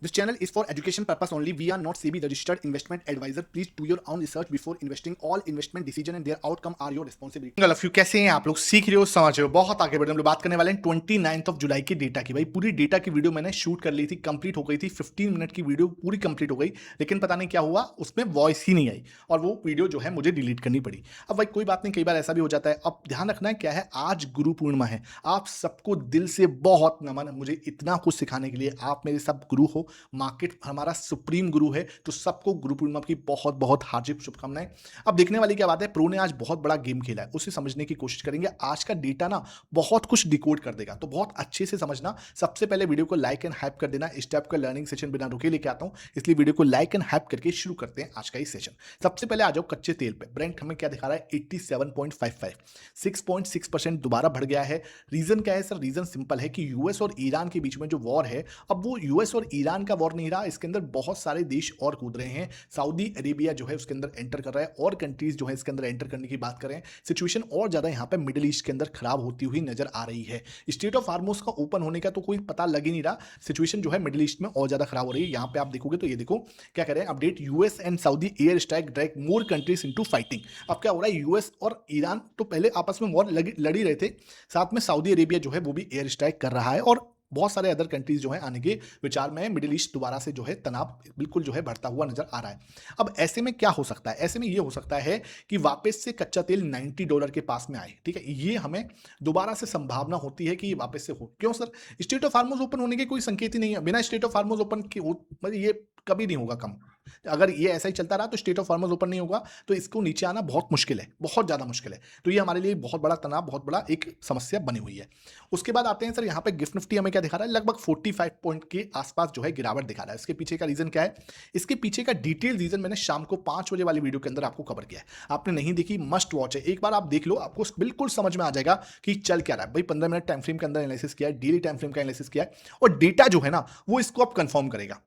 This channel is for education purpose only. We are not SEBI registered investment advisor. Please do your own research before investing. All investment decision and their outcome are your responsibility. गलत कैसे हैं आप लोग, सीख रहे हो, समझ रहे हो, बहुत आगे बढ़े। हम लोग बात करने वाले हैं 29 जुलाई की डेटा की। भाई पूरी डेटा की वीडियो मैंने शूट कर ली थी, कंप्लीट हो गई थी, 15 मिनट की वीडियो पूरी कंप्लीट हो गई, लेकिन पता नहीं क्या हुआ, उसमें वॉइस ही नहीं आई और वो वीडियो जो है मुझे डिलीट करनी पड़ी। अब भाई कोई बात नहीं, कई बार ऐसा भी हो जाता है। अब ध्यान रखना है क्या है, आज गुरु पूर्णिमा है। आप सबको दिल से बहुत नमन, मुझे इतना कुछ सिखाने के लिए। आप मेरे सब गुरु हो, मार्केट हमारा सुप्रीम गुरु है, तो सबको गुरु पूर्णिमा की बहुत बहुत हार्दिक शुभकामनाएं। अब देखने वाली क्या बात है, प्रो ने आज बहुत बड़ा गेम खेला है, उसे समझने की कोशिश करेंगे। आज का डेटा ना बहुत कुछ डिकोड कर देगा, तो बहुत अच्छे से समझना। सबसे पहले वीडियो को लाइक एंड हाइप कर देना। इस टाइप का लर्निंग सेशन बिना रुके लेके आता हूं, इसलिए वीडियो को लाइक एंड हाइप करके शुरू करते हैं आज का ये सेशन। सबसे पहले आ जाओ कच्चे तेल पे। ब्रेंट हमें क्या दिखा रहा है, 87.55, 6.6% दोबारा बढ़ गया है। रीजन क्या है सर? रीजन सिंपल है कि यूएस और ईरान के बीच में जो वॉर है, अब वो यूएस और ईरान का वॉर नहीं रहा, इसके अंदर बहुत सारे देश और कूद रहे हैं। सऊदी अरेबिया जो है उसके अंदर एंटर कर रहा है, और कंट्रीज जो है इसके अंदर एंटर करने की बात करें। सिचुएशन और ज्यादा यहां पे मिडिल ईस्ट के अंदर खराब होती हुई नजर आ रही है। स्ट्रेट ऑफ हार्मोज का ओपन होने का तो कोई पता लग ही नहीं रहा। सिचुएशन जो है मिडिल ईस्ट में और ज्यादा खराब हो रही है। यहां पे आप देखोगे तो ये देखो क्या कह रहे हैं update, US and Saudi air strike drag more countries into fighting. अब क्या हो रहा है, यूएस और ईरान तो पहले आपस में वॉर लड़ी रहे थे, साथ में सऊदी अरेबिया जो है वो भी एयर स्ट्राइक कर रहा है, और बहुत सारे अदर कंट्रीज जो है आने के विचार में। मिडिल ईस्ट दोबारा से जो है तनाव बिल्कुल जो है बढ़ता हुआ नजर आ रहा है। अब ऐसे में क्या हो सकता है, ऐसे में ये हो सकता है कि वापस से कच्चा तेल $90 के पास में आए। ठीक है, ये हमें दोबारा से संभावना होती है कि ये वापस से हो। क्यों सर? स्टेट ऑफ हार्मोज ओपन होने के कोई संकेत ही नहीं है। बिना स्टेट ऑफ हार्मोज ओपन के मतलब ये कभी नहीं होगा कम। अगर ये ऐसा ही चलता रहा तो स्टेट ऑफ हार्मोज ओपन नहीं होगा, तो इसको नीचे आना बहुत मुश्किल है, बहुत ज्यादा मुश्किल है। तो ये हमारे लिए बहुत बड़ा तनाव, बहुत बड़ा एक समस्या बनी हुई है। उसके बाद आते हैं सर, यहाँ पे गिफ्ट निफ्टी हमें क्या दिखा रहा है, लगभग 45 पॉइंट के आसपास जो है गिरावट दिखा रहा है। इसके पीछे का रीजन क्या है? इसके पीछे का डिटेल रीजन मैंने शाम को 5 बजे वाली वीडियो के अंदर आपको कवर किया है। आपने नहीं देखी, मस्ट वॉच है, एक बार आप देख लो, आपको बिल्कुल समझ में आ जाएगा कि चल क्या रहा है। भाई 15 मिनट टाइम फ्रेम के अंदर एनालिसिस किया है, डेली टाइम फ्रेम का एनालिसिस किया है, और डेटा जो है ना वो इसको अब कंफर्म करेगा।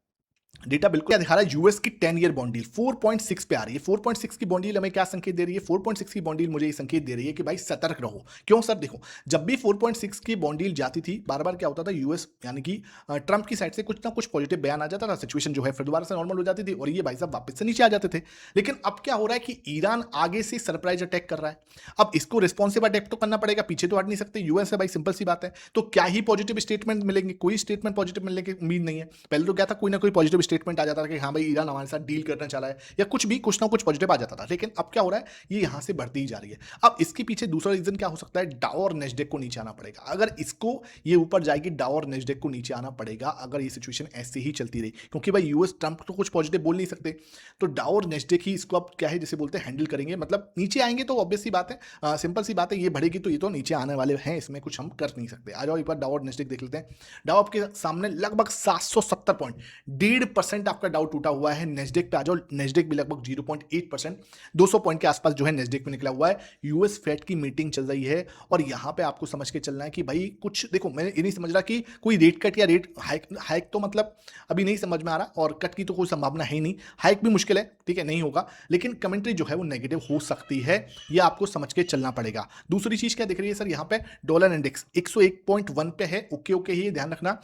डेटा बिल्कुल क्या दिखा रहा है, यूएस की 10 ईयर बॉन्ड डील 4.6 पे आ रही है। 4.6 की बॉन्ड डील हमें क्या संकेत दे रही है? 4.6 की बॉन्ड डील मुझे ये संकेत दे रही है कि भाई सतर्क रहो। क्यों सर? देखो, जब भी 4.6 की बॉन्ड डील जाती थी, बार बार क्या होता था, यूएस यानी कि ट्रंप की साइड से कुछ ना कुछ पॉजिटिव बयान आ जाता था, सिचुएशन जो है फिर दोबारा से नॉर्मल हो जाती थी, और ये भाई साहब वापस से नीचे आ जाते थे। लेकिन अब क्या हो रहा है कि ईरान आगे से सरप्राइज अटैक कर रहा है। अब इसको रिस्पॉन्सिव अटैक तो करना पड़ेगा, पीछे तो हट नहीं सकते। यूएस है भाई, सिंपल सी बात है। तो क्या ही पॉजिटिव स्टेटमेंट मिलेंगे? कोई स्टेटमेंट पॉजिटिव मिलने की उम्मीद नहीं है। पहले तो क्या था, कोई ना कोई पॉजिटिव स्टेटमेंट आ जाता था कि हाँ भाई ईरान हमारे साथ डील करना चाह रहा है, या कुछ भी, कुछ ना कुछ पॉजिटिव आ जाता था। लेकिन अब क्या हो रहा है, ये यहां से बढ़ती ही जा रही है। अब इसके पीछे दूसरा रीजन क्या हो सकता है, डाउ और नेस्डेक को नीचे आना पड़ेगा। अगर इसको ये ऊपर जाएगी, डाउ और नेस्डेक को नीचे आना पड़ेगा, अगर ये सिचुएशन ऐसे ही चलती रही, क्योंकि भाई यूएस ट्रंप तो कुछ पॉजिटिव बोल नहीं सकते, तो डाउ और नेस्डेक ही इसको अब क्या है, जैसे बोलते हैं, हैंडल करेंगे। मतलब नीचे आएंगे तो ऑब्वियस सी बात है, सिंपल सी बात है, ये बढ़ेगी तो ये तो नीचे आने वाले हैं, इसमें कुछ हम कर नहीं सकते। आ जाओ एक बार डाउ और नेस्डेक देख लेते हैं। डाउ आपके सामने लगभग 770 पॉइंट, 1.5% आपका डाउ टूटा हुआ है। नेस्डेक पे आ जाओ, नेस्डेक भी लगभग 0.8%, 200 पॉइंट के आसपास जो है नेस्डेक में निकला हुआ है। यूएस फेड की मीटिंग चल रही है, और यहां पे आपको समझ के चलना है कि भाई कुछ देखो, मैं ये नहीं समझ रहा कि कोई रेट कट या रेट हाइक तो मतलब अभी नहीं समझ में आ रहा, और कट की तो कोई संभावना है ही नहीं। हाइक भी मुश्किल है, ठीक है, नहीं होगा, लेकिन कमेंट्री जो है वो नेगेटिव हो सकती है, ये आपको समझ के चलना पड़ेगा। दूसरी चीज क्या दिख रही है सर, यहां पे डॉलर इंडेक्स 101.1 पे है। ओके ओके, ये ध्यान रखना।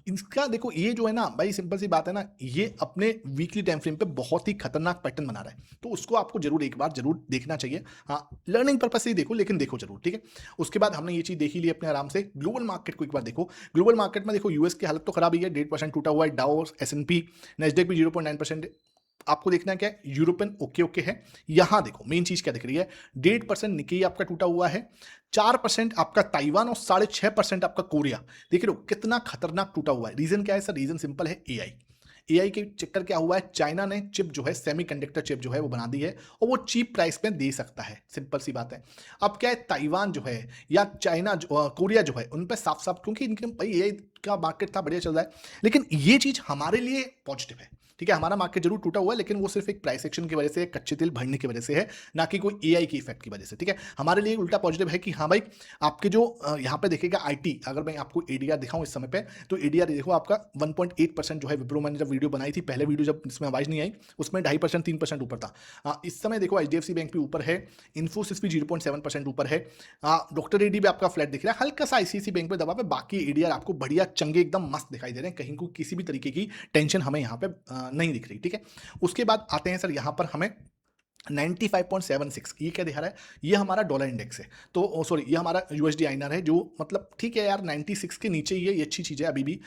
इसका देखो, ये जो है ना भाई, सिंपल सी बात है ना, ये अपने वीकली टाइम फ्रेम पे बहुत ही खतरनाक पैटर्न बना रहा है, तो उसको आपको जरूर एक बार जरूर देखना चाहिए। हाँ, लर्निंग पर्पज से ही देखो, लेकिन देखो जरूर, ठीक है। उसके बाद हमने ये चीज देखी ली अपने आराम से। ग्लोबल मार्केट को एक बार देखो। ग्लोबल मार्केट में देखो, यूएस की हालत तो खराब ही है, 1.5% टूटा हुआ है। डाउ, एसएनपी, नेस्डेक भी 0.9%। आपको देखना क्या है, यूरोपियन ओके ओके है। यहां देखो मेन चीज क्या दिख रही है, 1.5% निकेई आपका टूटा हुआ है, 4% आपका ताइवान, और 6.5% आपका कोरिया। देख रहे हो कितना खतरनाक टूटा हुआ है। रीजन क्या है सर? रीजन सिंपल है, एआई। एआई के चक्कर क्या हुआ है, चाइना ने चिप जो है, सेमीकंडक्टर चिप जो है वो बना दी है, और वो चीप प्राइस पे दे सकता है, सिंपल सी बात है। अब क्या है, ताइवान जो है या चाइना कोरिया जो है, उन पे साफ साफ, क्योंकि इनके भाई एआई का मार्केट था, बढ़िया चल रहा है, लेकिन ये चीज हमारे लिए पॉजिटिव है। ठीक है, हमारा मार्केट जरूर टूटा हुआ है, लेकिन वो सिर्फ एक प्राइस एक्शन की वजह से, कच्चे तेल बढ़ने की वजह से है, ना कि कोई एआई की इफेक्ट की वजह से। ठीक है, हमारे लिए उल्टा पॉजिटिव है कि हाँ भाई, आपके जो यहाँ पे देखेगा आईटी, अगर मैं आपको एडीआर दिखाऊं इस समय पे, तो एडीआर देखो आपका 1.8% जो है। विप्रो मैंने जब वीडियो बनाई थी, पहले वीडियो जब इसमें आवाज नहीं आई, उसमें 2.5% 3% ऊपर था। इस समय देखो एचडीएफसी बैंक भी ऊपर है, इन्फोसिस भी 0.7% ऊपर है। डॉक्टर रेड्डी भी आपका फ्लैट दिख रहा है, हल्का सा आईसीआईसी बैंक में दबा पे, बाकी एडीआर आपको बढ़िया चंगे एकदम मस्त दिखाई दे रहे हैं, कहीं को किसी भी तरीके की टेंशन हमें यहाँ पे नहीं दिख रही, ठीक है। उसके बाद आते हैं सर यहाँ पर हमें 95.76 ये क्या दिखा रहा है, ये हमारा डॉलर इंडेक्स है, तो सॉरी ये हमारा यूएसडी आईएनआर है, जो मतलब ठीक है यार 96 के नीचे ये अच्छी चीज़ है अभी भी।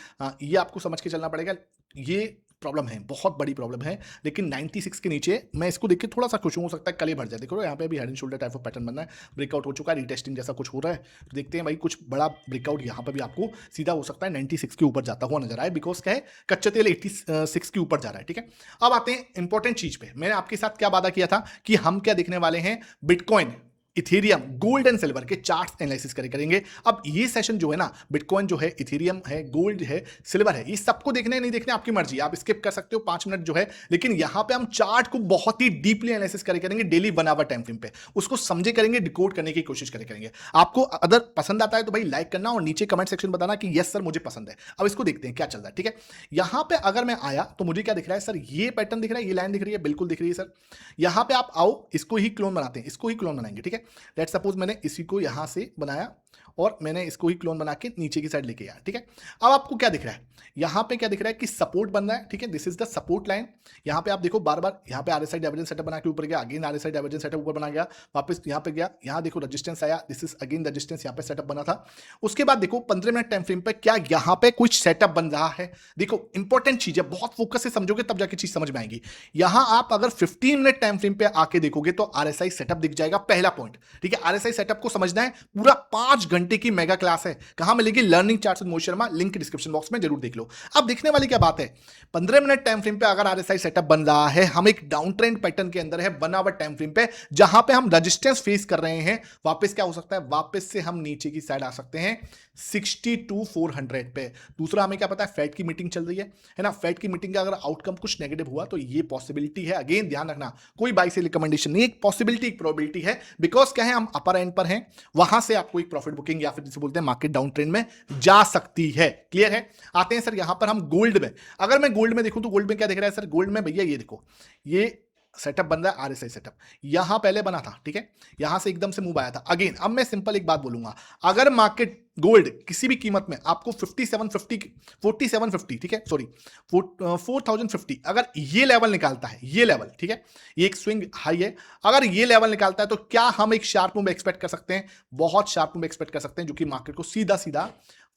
ये आपको समझ के चलना पड़ेगा, ये प्रॉब्लम है, बहुत बड़ी प्रॉब्लम है, लेकिन 96 के नीचे मैं इसको देख के थोड़ा सा खुश हूँ, हो सकता है कल ही भर जाए। देखो यहाँ पे अभी head and shoulder type of pattern बन रहा है, ब्रेकआउट हो चुका है, रीटेस्टिंग जैसा कुछ हो रहा है, तो देखते हैं भाई कुछ बड़ा ब्रेकआउट यहाँ पे भी आपको सीधा हो सकता है 96 के ऊपर जाता हुआ नजर आए, बिकॉज क्या है कच्चा तेल 86 के ऊपर जा रहा है, ठीक है। अब आते हैं इंपॉर्टेंट चीज पे, मैंने आपके साथ क्या वादा किया था कि हम क्या देखने वाले हैं, bitcoin, Ethereum, gold and silver के चार्ट्स एनालिसिस करेंगे। अब ये सेशन जो है ना, बिटकॉइन जो है, इथेरियम है, गोल्ड है, सिल्वर है, ये सबको देखने नहीं देखने आपकी मर्जी, आप स्किप कर सकते हो 5 मिनट जो है, लेकिन यहां पे हम चार्ट को बहुत ही डीपली एनालिसिस करेंगे डेली 1 आवर टाइम फ्रेम पे, उसको समझे करेंगे, डिकोड करने की कोशिश करेंगे। आपको अगर पसंद आता है तो भाई लाइक करना और नीचे कमेंट सेक्शन बताना कि यस सर मुझे पसंद है। अब इसको देखते हैं क्या चल रहा है, ठीक है। यहां पे अगर मैं आया तो मुझे क्या दिख रहा है सर, ये पैटर्न दिख रहा है, ये लाइन दिख रही है, बिल्कुल दिख रही है सर। यहां पे आप आओ, इसको ही क्लोन बनाते हैं, इसको ही क्लोन बनाएंगे, ठीक है। लेट्स सपोज मैंने इसी को यहां से बनाया और मैंने इसको ही क्लोन बना के नीचे की साइड लेके आया, ठीक है। अब आपको क्या दिख रहा है, यहां पे क्या दिख रहा है कि सपोर्ट बन रहा है, ठीक है, this is the support line. यहां पे आप देखो बार बार यहां पे आरएसआई डाइवर्जेंस सेटअप बना के ऊपर गया, अगेन आरएसआई डाइवर्जेंस सेटअप ऊपर बना गया, वापस यहां पे गया, यहां देखो रेजिस्टेंस आया, दिस इज अगेन रेजिस्टेंस, यहां पे सेटअप बना था। उसके बाद देखो 15 मिनट टाइम फ्रेम पे क्या यहां पे कुछ सेटअप बन रहा है, देखो इंपॉर्टेंट चीज है, बहुत फोकस से समझोगे तब जाके चीज समझ में आएगी। यहां आप अगर 15 मिनट टाइम फ्रेम पे आके देखोगे तो आरएसआई सेटअप दिख जाएगा, पहला पॉइंट, ठीक है। आरएसआई सेटअप को समझना है, पूरा 5 घंटे की मेगा क्लास है, कहां मिलेगी, learning charts with Mohit Sharma, link description box में जरूर देख लो। अब देखने वाली क्या बात है, 15 मिनट टाइम फ्रेम पे अगर आरएसआई सेटअप बन रहा है, हम एक डाउन ट्रेंड पैटर्न के अंदर है 1 आवर टाइम फ्रेम पे, जहां पे हम रेजिस्टेंस फेस कर रहे हैं, वापस क्या हो सकता है, वापस से हम नीचे की साइड आ सकते हैं 62,400 पे। दूसरा हमें क्या पता है, फेड की मीटिंग चल रही है ना, फेड की मीटिंग का अगर आउटकम कुछ नेगेटिव हुआ तो ये पॉसिबिलिटी है, अगेन ध्यान रखना कोई बाई से रिकमेंडेशन नहीं, एक पॉसिबिलिटी, एक प्रोबेबिलिटी है, बिकॉज क्या है हम अपर एंड पर हैं, वहां से आपको एक प्रॉफिट बुकिंग या फिर जिसे बोलते हैं मार्केट डाउन ट्रेंड में जा सकती है, क्लियर है। आते हैं सर यहां पर हम गोल्ड में, अगर मैं गोल्ड में देखूं तो गोल्ड में क्या दिख रहा है सर, गोल्ड में भैया ये देखो, ये सेटअप बन रहा है, आरएसआई सेटअप यहां पहले बना था, ठीक है, यहां से एकदम से मूव आया था। अगेन अब मैं सिंपल एक बात बोलूंगा, अगर मार्केट गोल्ड किसी भी कीमत में आपको 4750, ठीक है, सॉरी 4050, अगर ये लेवल निकालता है, ये लेवल, ठीक है, ये एक स्विंग हाई है, अगर ये लेवल निकालता है तो क्या हम एक शार्प मूव एक्सपेक्ट कर सकते हैं, बहुत शार्प मूव एक्सपेक्ट कर सकते हैं, जो कि मार्केट को सीधा सीधा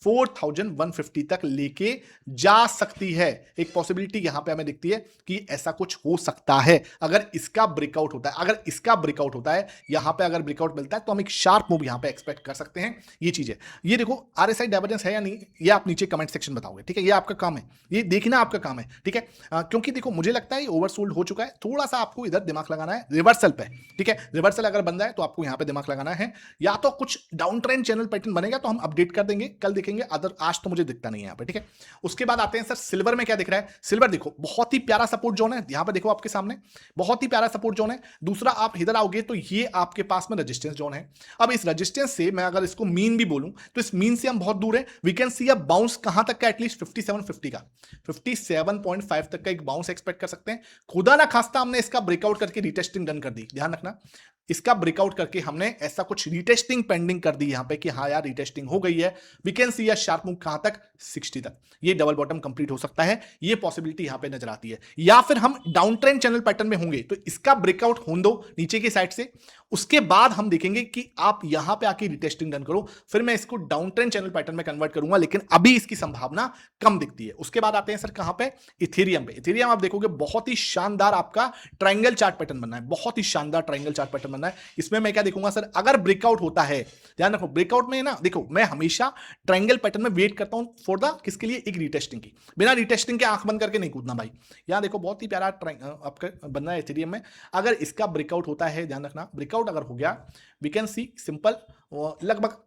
4150 तक लेके जा सकती है। एक पॉसिबिलिटी यहां पे हमें दिखती है कि ऐसा कुछ हो सकता है, अगर इसका ब्रेकआउट होता है, अगर इसका ब्रेकआउट होता है, यहां पे अगर ब्रेकआउट मिलता है तो हम एक शार्प मूव यहां पे एक्सपेक्ट कर सकते हैं। ये चीज है, ये देखो आरएसआई डाइवर्जेंस है या नहीं, ये आप नीचे कमेंट सेक्शन बताओगे, ठीक है, ये आपका काम है, ये देखना आपका काम है, ठीक है। क्योंकि देखो मुझे लगता है ये ओवरसोल्ड हो चुका है, थोड़ा सा आपको इधर दिमाग लगाना है रिवर्सल पे, ठीक है, रिवर्सल अगर बन रहा है तो आपको यहां पे दिमाग लगाना है, या तो कुछ डाउन ट्रेंड चैनल पैटर्न बनेगा तो हम अपडेट कर देंगे, कल देखेंगे, अदर आज तो मुझे दिखता नहीं है यहां पे, ठीक है। उसके बाद आते हैं सर सिल्वर में क्या दिख रहा है, सिल्वर देखो बहुत ही प्यारा सपोर्ट जोन है, यहां पे देखो आपके सामने बहुत ही प्यारा सपोर्ट जोन है। दूसरा आप इधर आओगे तो ये आपके पास में रेजिस्टेंस जोन है। अब इस रेजिस्टेंस से मैं अगर इसको मीन भी बोलूं तो इस मीन से हम बहुत दूर है, we can see a bounce कहां तक का, एटलीस्ट 5750 का, 57.5 तक का एक बाउंस एक्सपेक्ट कर सकते हैं। खुदा ना खास्ता हमने इसका ब्रेकआउट करके रिटेस्टिंग डन कर दी, ध्यान रखना, इसका ब्रेकआउट करके हमने ऐसा कुछ रिटेस्टिंग पेंडिंग कर दी यहां पे कि हाँ यार रिटेस्टिंग हो गई है, we can see a sharp move कहां तक, 60 तक, ये डबल बॉटम कंप्लीट हो सकता है, ये पॉसिबिलिटी यहां पे नजर आती है। या फिर हम डाउन ट्रेंड चैनल पैटर्न में होंगे तो इसका ब्रेकआउट होने दो नीचे की साइड से, उसके बाद हम देखेंगे कि आप यहां पे आके रिटेस्टिंग डन करो, फिर मैं इसको डाउन ट्रेंड चैनल पैटर्न में कन्वर्ट करूंगा, लेकिन अभी इसकी संभावना कम दिखती है। उसके बाद आते हैं सर कहां पे, इथेरियम पे। इथेरियम आप देखोगे बहुत ही शानदार आपका ट्रायंगल चार्ट पैटर्न बनना है, बहुत ही शानदार ट्रायंगल चार्ट पैटर्न बनना है। इसमें मैं क्या देखूंगा सर, अगर ब्रेकआउट होता है, ध्यान रखो ब्रेकआउट में ना, देखो मैं हमेशा ट्रायंगल पैटर्न में वेट करता हूं फॉर द किसके लिए, एक रिटेस्टिंग की, बिना रिटेस्टिंग के आंख बंद करके नहीं कूदना भाई। यहां देखो बहुत ही प्यारा आपका बनना है इथेरियम में, अगर इसका ब्रेकआउट होता है, ध्यान रखना ब्रेकआउट अगर हो गया, वी कैन सी सिंपल लगभग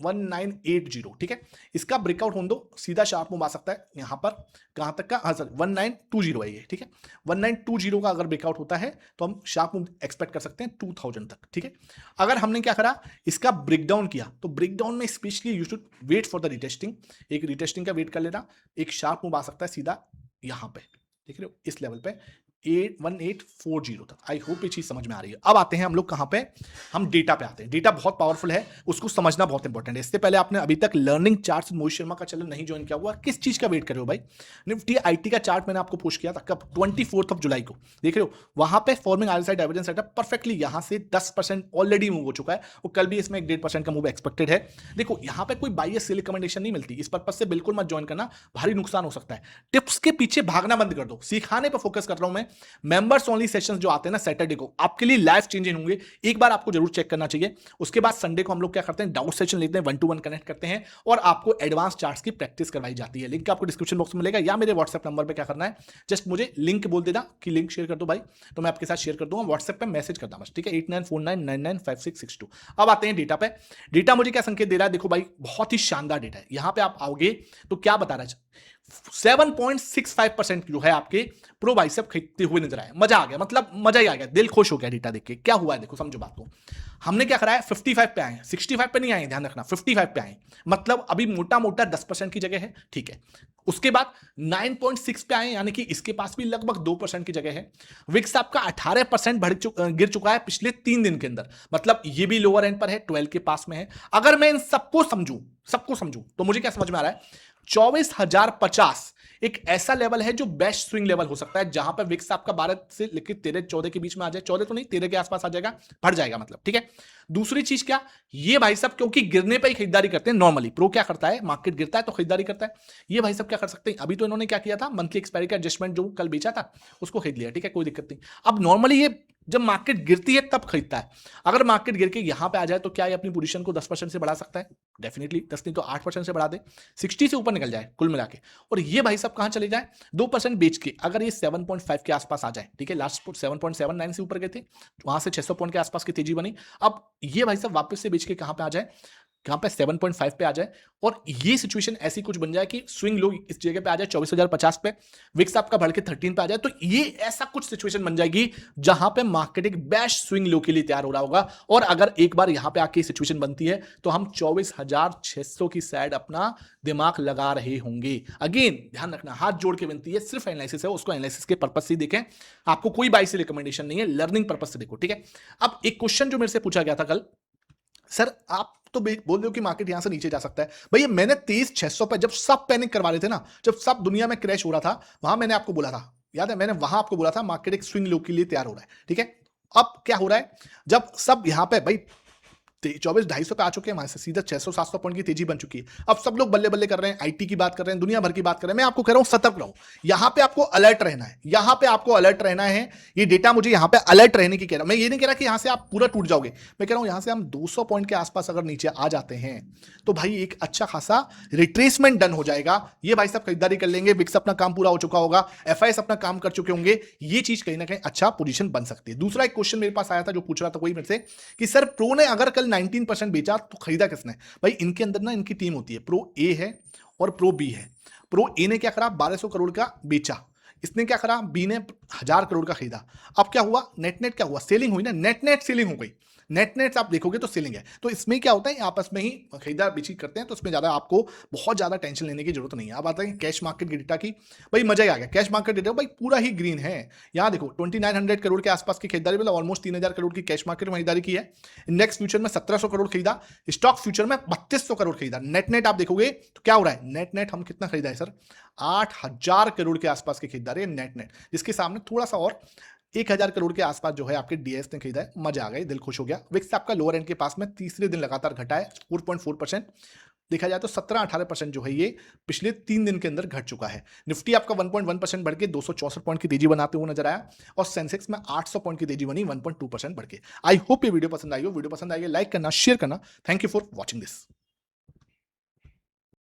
1980, ठीक है, इसका ब्रेकआउट होने दो, सीधा शार्प मूव आ सकता है यहां पर, कहां तक का, हाँ सर 1920 है ये, ठीक है, 1920 का अगर ब्रेकआउट होता है तो हम शार्प मूव एक्सपेक्ट कर सकते हैं 2000 तक, ठीक है। अगर हमने क्या करा, इसका ब्रेकडाउन किया तो ब्रेकडाउन में specially you should wait for the retesting, एक रिटेस्टिंग का वेट कर लेना, एक शार्प मूव आ सकता है सीधा यहां पे, देख रहे हो इस लेवल पे, 1840 तक। आई होप ये चीज समझ में आ रही है। अब आते हैं हम लोग कहां पे, हम डेटा पे आते हैं। डेटा बहुत पावरफुल है, उसको समझना बहुत इंपॉर्टेंट है। इससे पहले आपने अभी तक लर्निंग चार्ट्स मोहित शर्मा का चैनल नहीं ज्वाइन किया हुआ, किस चीज का वेट कर रहे हो भाई? निफ्टी आईटी का चार्ट मैंने आपको पोस्ट किया था कब, 24 जुलाई को, देख रहे हो? वहां पे forming RSI divergence setup perfectly यहां से 10% ऑलरेडी मूव हो चुका है, और कल भी इसमें 1.5% का मूव एक्सपेक्टेड है। देखो यहां पे कोई बायस सेल रिकमेंडेशन नहीं मिलती, इस पर्पज से बिल्कुल मत ज्वाइन करना, भारी नुकसान हो सकता है। टिप्स के पीछे भागना बंद कर दो, सिखाने पर फोकस कर रहा हूं मैं। मेंबर्स ओनली सेशंस जो आते हैं ना सैटरडे को, आपके लिए लाइफ चेंजिंग होंगे, एक बार आपको जरूर चेक करना चाहिए। उसके बाद संडे को हम लोग क्या करते हैं, डाउट सेशन लेते हैं, 1-to-1 कनेक्ट करते हैं, और आपको एडवांस चार्ट्स की प्रैक्टिस करवाई जाती है। लिंक आपको डिस्क्रिप्शन बॉक्स में मिलेगा, या मेरे व्हाट्सएप नंबर पे क्या करना है, जस्ट मुझे लिंक बोल देना कि लिंक शेयर कर दो भाई, तो मैं आपके साथ शेयर कर दूंगा। व्हाट्सएप पे मैसेज करना बस, ठीक है, 8949995662। अब आते हैं डेटा पे। डेटा मुझे क्या संकेत दे रहा है, देखो भाई बहुत ही शानदार डेटा है। यहां पे आप आओगे तो क्या बता रहा है, 7.65% जो है आपके प्रो बाइसेप खरीदते हुए नजर आए। मजा आ गया, मतलब मजा ही आ गया, दिल खुश हो गया डेटा देख के। क्या हुआ है देखो, समझो बात को। हमने क्या करा है, 55 पे आए, 65 पे नहीं आए, ध्यान रखना, 55 पे आए, मतलब अभी मोटा मोटा 10% की जगह है, ठीक है। उसके बाद 9.6 पे आए, यानी कि इसके पास भी लगभग 2% की जगह है। विक्स आपका 18% गिर चुका है पिछले 3 दिन के अंदर, मतलब ये भी लोअर एंड पर है, 12 के पास में है। अगर मैं इन सबको समझूं तो मुझे क्या समझ में आ रहा है, 24,050 एक ऐसा लेवल है जो बेस्ट स्विंग लेवल हो सकता है, जहां पर विक्स आपका 12 से लेकर 13-14 के बीच में आ जाए, 14 तो नहीं 13 के आसपास आ जाएगा, बढ़ जाएगा मतलब, ठीक है। दूसरी चीज क्या, ये भाई साहब क्योंकि गिरने पे ही खरीदारी करते हैं नॉर्मली, प्रो क्या करता है, मार्केट गिरता है तो खरीदारी करता है। ये भाई साहब क्या कर सकते हैं, अभी तो इन्होंने क्या किया था, मंथली एक्सपायरी का एडजस्टमेंट जो कल बेचा था उसको खरीद लिया, ठीक है, कोई दिक्कत नहीं। अब नॉर्मली ये जब मार्केट गिरती है तब खरीदता है। अगर मार्केट गिर के यहां पे आ जाए तो क्या ये अपनी पोजीशन को 10% से बढ़ा सकता है? डेफिनेटली, 10 नहीं तो 8% से बढ़ा दे, 60 से ऊपर निकल जाए कुल मिला के। और ये भाई साहब कहां चले जाए, 2% बेच के अगर ये 7.5 के आसपास आ जाए, ठीक है, लास्ट 7.79 से ऊपर गए थे, वहां से 600 पॉइंट के आसपास की तेजी बनी। अब ये भाई साहब वापस से बेच के कहां पे आ जाए, कहां पे 7.5 पे आ जाए, और ये सिचुएशन ऐसी कुछ बन जाए कि स्विंग लो इस जगह पे आ जाए 24,050 पे, विक्स आपका बढ़ के 13 पे आ जाए, तो ये ऐसा कुछ सिचुएशन बन जाएगी जहां पे मार्केट एक बेस्ट स्विंग लो के लिए तैयार हो रहा होगा। और अगर एक बार यहां पे आके सिचुएशन बनती है तो हम 24,600 की साइड अपना दिमाग लगा रहे होंगे। अगेन ध्यान रखना, हाथ जोड़ के बनती है, सिर्फ एनालिसिस है, उसको एनालिसिस के पर्पज से देखें, आपको कोई बाई से रिकमेंडेशन नहीं है, लर्निंग पर्पज से देखो, ठीक है। अब एक क्वेश्चन जो मेरे से पूछा गया था कल, सर आप तो बोल रहे हो कि मार्केट यहां से नीचे जा सकता है, भैया मैंने 23,600 पे जब सब पैनिक करवा रहे थे ना, जब सब दुनिया में क्रैश हो रहा था, वहां मैंने आपको बोला था, याद है, मैंने वहां आपको बोला था मार्केट एक स्विंग लो के लिए तैयार हो रहा है, ठीक है। अब क्या हो रहा है, जब सब यहां पे भाई 24,250 पे आ चुके हैं, वहां से सीधा 600-700 पॉइंट की तेजी बन चुकी है। अब सब लोग बल्ले बल्ले कर रहे हैं, आईटी की बात कर रहे हैं, दुनिया भर की बात कर रहे हैं। मैं आपको कह रहा हूं सतर्क रहो, यहां पे आपको अलर्ट रहना है, यहां पे आपको अलर्ट रहना है। ये डेटा मुझे यहां पे अलर्ट रहने की कह रहा हूं, मैं ये नहीं कह रहा कि यहां से आप पूरा टूट जाओगे, मैं कह रहा हूं यहां से हम 200 पॉइंट के आसपास अगर नीचे आ जाते हैं तो भाई एक अच्छा खासा रिट्रेसमेंट डन हो जाएगा। ये भाई सब खरीदारी कर लेंगे, विक्स अपना काम पूरा हो चुका होगा, एफआईएस अपना काम कर चुके होंगे, ये चीज कहीं ना कहीं अच्छा पोजीशन बन सकती है। दूसरा एक क्वेश्चन मेरे पास आया था जो पूछ रहा था कोई मेरे से कि सर प्रो ने अगर कल 19% बेचा तो खरीदा किसने? भाई इनके अंदर ना इनकी टीम होती है, प्रो ए है और प्रो बी है। प्रो ए ने क्या करा, 1200 करोड़ का बेचा, इसने क्या करा, बी ने 1000 करोड़ का खरीदा। अब क्या हुआ, नेट नेट क्या हुआ, सेलिंग हुई ना, नेट नेट सेलिंग हो गई, नेट नेट आप देखोगे तो सेलिंग है। तो इसमें क्या होता है, आपस में ही खरीदार बेची करते हैं, तो इसमें ज्यादा आपको बहुत ज्यादा टेंशन लेने की जरूरत नहीं है। अब आता है कैश मार्केट के डेटा की, भाई मजा ही आ गया, कैश मार्केट डेटा भाई पूरा ही ग्रीन है। यहाँ देखो 2900 करोड़ के आसपास की खरीदारी, मतलब ऑलमोस्ट 3000 करोड़ की कैश मार्केट में खरीदारी की है। इंडेक्स फ्यूचर में 1700 करोड़ खरीदा, स्टॉक फ्यूचर में 3200 करोड़ खरीदा। नेट नेट आप देखोगे तो क्या हो रहा है, नेट नेट हम कितना खरीदा है सर, 8000 करोड़ के आसपास की खरीदारी है नेट नेट, जिसके सामने थोड़ा सा और 1000 करोड़ के आसपास जो है आपके डीएस ने खरीदा है। मजा आ गई, दिल खुश हो गया। विक्स आपका लोअर एंड के पास में तीसरे दिन लगातार घटा है 4.4%, देखा जाए तो 17-18% जो है ये पिछले 3 दिन के अंदर घट चुका है। निफ्टी आपका 1.1% बढ़ के 264 पॉइंट की तेजी बनाते हुए नजर आया, और सेंसेक्स में 800 पॉइंट की तेजी बनी 1.2% बढ़ के। आई होप ये वीडियो पसंद आई हो, वीडियो पसंद आई लाइक करना, शेयर करना। Thank you for watching this.